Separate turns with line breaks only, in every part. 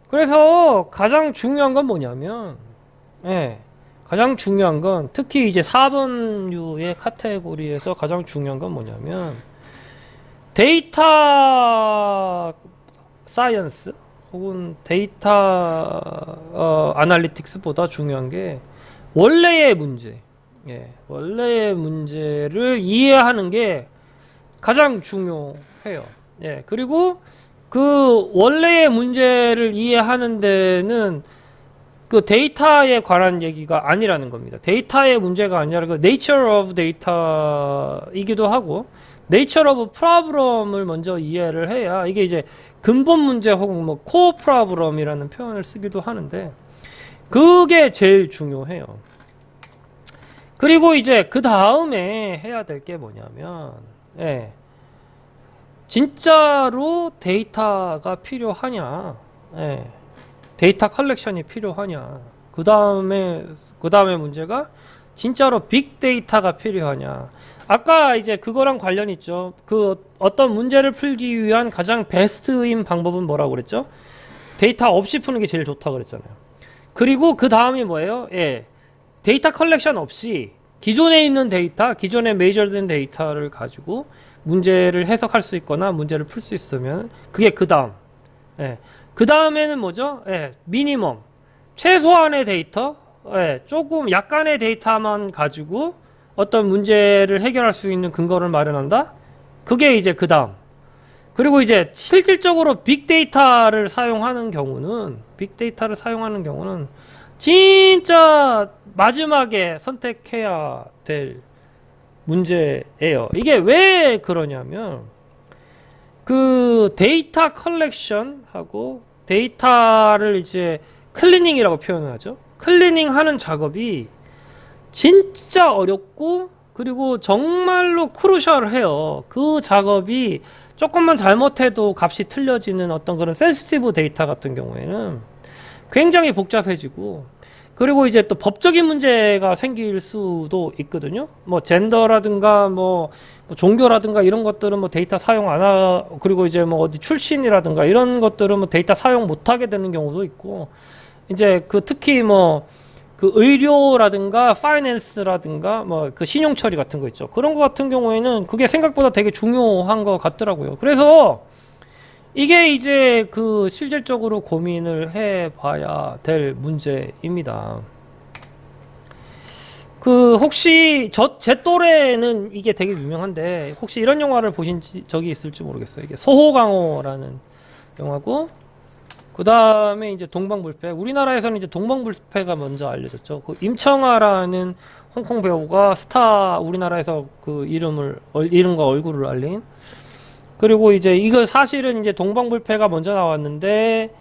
그래서 가장 중요한 건 뭐냐면, 예, 가장 중요한 건 특히 이제 4번류의 카테고리에서 가장 중요한 건 뭐냐면 데이터 사이언스 혹은 데이터 아날리틱스보다 중요한 게 원래의 문제, 예, 원래의 문제를 이해하는 게 가장 중요해요. 예, 그리고 그 원래의 문제를 이해하는 데는 그 데이터에 관한 얘기가 아니라는 겁니다. 데이터의 문제가 아니라 그 nature of data이기도 하고 nature of problem을 먼저 이해를 해야 이게 이제 근본 문제 혹은 뭐 core problem이라는 표현을 쓰기도 하는데 그게 제일 중요해요. 그리고 이제 그 다음에 해야 될 게 뭐냐면, 예, 진짜로 데이터가 필요하냐, 예, 데이터 컬렉션이 필요하냐. 그 다음에 문제가 진짜로 빅데이터가 필요하냐. 아까 이제 그거랑 관련 있죠. 그 어떤 문제를 풀기 위한 가장 베스트인 방법은 뭐라고 그랬죠? 데이터 없이 푸는 게 제일 좋다고 그랬잖아요. 그리고 그 다음이 뭐예요? 예, 데이터 컬렉션 없이 기존에 있는 데이터, 기존에 메이저된 데이터를 가지고 문제를 해석할 수 있거나 문제를 풀 수 있으면 그게 그 다음. 예. 그 다음에는 뭐죠? 예, 미니멈. 최소한의 데이터, 예, 조금 약간의 데이터만 가지고 어떤 문제를 해결할 수 있는 근거를 마련한다? 그게 이제 그 다음. 그리고 이제 실질적으로 빅데이터를 사용하는 경우는, 진짜 마지막에 선택해야 될 문제예요. 이게 왜 그러냐면, 그 데이터 컬렉션하고 데이터를 이제 클리닝이라고 표현을 하죠. 클리닝 하는 작업이 진짜 어렵고 그리고 정말로 크루셜해요. 그 작업이 조금만 잘못해도 값이 틀려지는 어떤 그런 센시티브 데이터 같은 경우에는 굉장히 복잡해지고, 그리고 이제 또 법적인 문제가 생길 수도 있거든요. 뭐 젠더라든가 뭐 종교라든가 이런 것들은 뭐 데이터 사용 안 하고, 그리고 이제 뭐 어디 출신이라든가 이런 것들은 뭐 데이터 사용 못 하게 되는 경우도 있고, 이제 그 특히 뭐 그 의료라든가 파이낸스라든가 뭐 그 신용 처리 같은 거 있죠. 그런 거 같은 경우에는 그게 생각보다 되게 중요한 것 같더라고요. 그래서 이게 이제 그 실질적으로 고민을 해 봐야 될 문제입니다. 그 혹시 제 또래는 이게 되게 유명한데 혹시 이런 영화를 보신 적이 있을지 모르겠어요. 이게 소호강호라는 영화고, 그 다음에 이제 동방불패. 우리나라에서는 이제 동방불패가 먼저 알려졌죠. 그 임청아라는 홍콩 배우가 우리나라에서 그 이름과 얼굴을 알린. 그리고 이제 이거 사실은 이제 동방불패가 먼저 나왔는데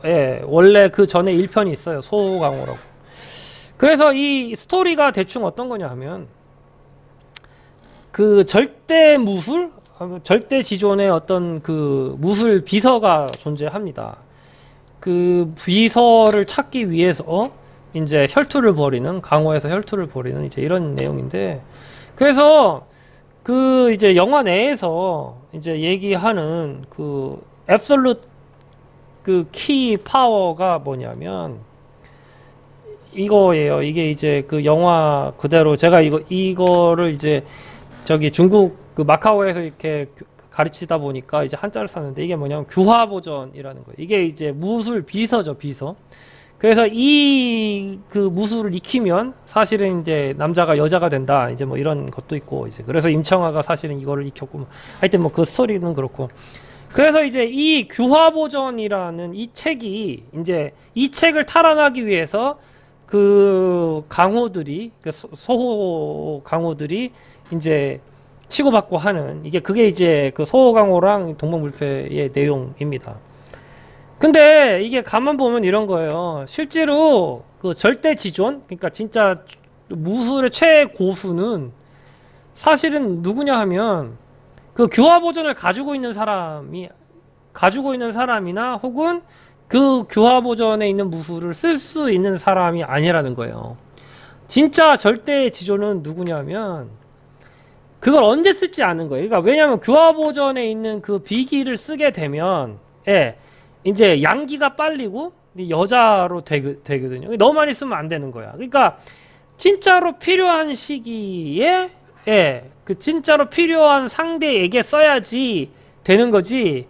예, 원래 그 전에 1편이 있어요. 소강호라고. 그래서 이 스토리가 대충 어떤 거냐 하면, 그 절대지존의 어떤 그 무술 비서가 존재합니다. 그 비서를 찾기 위해서 이제 강호에서 혈투를 벌이는 이제 이런 내용인데, 그래서 그 이제 영화 내에서 이제 얘기하는 그 앱솔루트 그 키 파워가 뭐냐면 이거예요. 이게 이제 그 영화 그대로 제가 이거를 이제 저기 중국 그 마카오에서 이렇게 가르치다 보니까 이제 한자를 썼는데, 이게 뭐냐면 규화보전이라는 거예요. 이게 이제 무술 비서죠, 비서. 그래서 그 무술을 익히면 사실은 이제 남자가 여자가 된다. 이제 뭐 이런 것도 있고, 이제 그래서 임청아가 사실은 이거를 익혔고, 하여튼 뭐 그 스토리는 그렇고. 그래서 이제 이 규화보전이라는 이 책이 이제 이 책을 탈환하기 위해서 그 강호들이, 그 소호 강호들이 이제 치고받고 하는, 그게 이제 그 소호강호랑 동방불패의 내용입니다. 근데 이게 가만 보면 이런 거예요. 실제로 그 절대지존, 그러니까 진짜 무술의 최고수는 사실은 누구냐 하면 그 규화보전을 가지고 있는 사람이나 혹은 그 규화보전에 있는 무술을 쓸 수 있는 사람이 아니라는 거예요. 진짜 절대지존은 누구냐면 그걸 언제 쓸지 아는 거예요. 그러니까 왜냐하면 규화보전에 있는 그 비기를 쓰게 되면, 예, 이제 양기가 빨리고 여자로 되거든요. 너무 많이 쓰면 안 되는 거야. 그러니까 진짜로 필요한 시기에 그 진짜로 필요한 상대에게 써야지 되는 거지.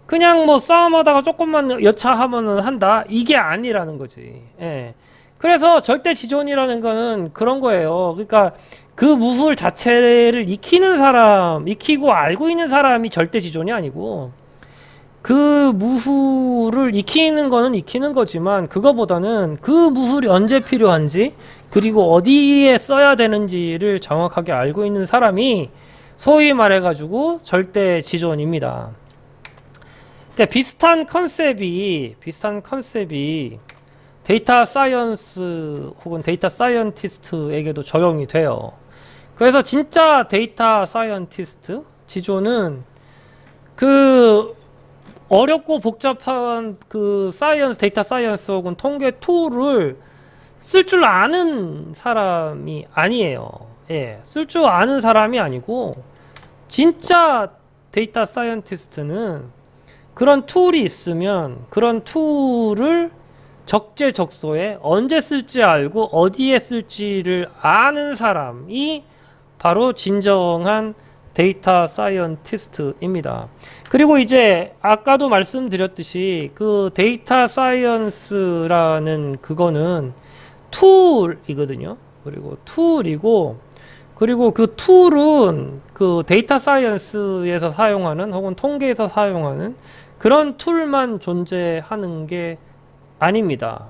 그냥 뭐 싸움하다가 조금만 여차하면은 한다, 이게 아니라는 거지. 그래서 절대 지존이라는 거는 그런 거예요. 그러니까 그 무술 자체를 익히고 알고 있는 사람이 절대 지존이 아니고, 그 무술을 익히는 거는 익히는 거지만, 그거보다는 그 무술이 언제 필요한지, 그리고 어디에 써야 되는지를 정확하게 알고 있는 사람이 소위 말해가지고 절대 지존입니다. 그러니까 비슷한 컨셉이 데이터 사이언스 혹은 데이터 사이언티스트에게도 적용이 돼요. 그래서 진짜 데이터 사이언티스트 지존은 그 어렵고 복잡한 그 데이터 사이언스 혹은 통계 툴을 쓸 줄 아는 사람이 아니에요. 쓸 줄 아는 사람이 아니고, 진짜 데이터 사이언티스트는 그런 툴이 있으면 그런 툴을 적재적소에 언제 쓸지 알고 어디에 쓸지를 아는 사람이 바로 진정한 데이터 사이언티스트입니다. 그리고 이제 아까도 말씀드렸듯이 그 데이터 사이언스라는 그거는 툴이거든요. 그리고 그 툴은 그 데이터 사이언스에서 사용하는 혹은 통계에서 사용하는 그런 툴만 존재하는 게 아닙니다.